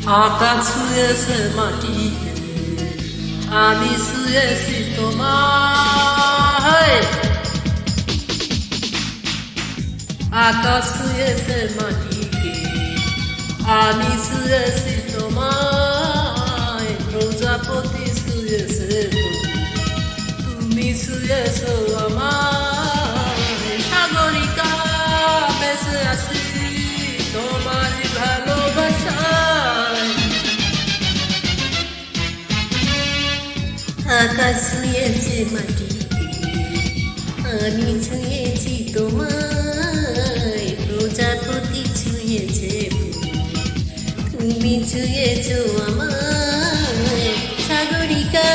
আকাশ ছুঁয়েছে মাটিতে, আমি ছুঁয়েছি তোমায়। আকাশ ছুঁয়েছে মাটিকে, আমি ছুঁয়েছি তোমায়। প্রজাপতি ছুঁয়েছে তুমি ছুঁয়েছ আমায়। সাগরিকা বেঁচে আছি তোমার ভালোবাসায়। আকাশ ছুঁয়েছে মাটিকে, আমি ছুঁয়েছি তোমায়। প্রজাপতি ছুঁয়েছে তুমি ছুঁয়েছ আমায়। সাগরিকা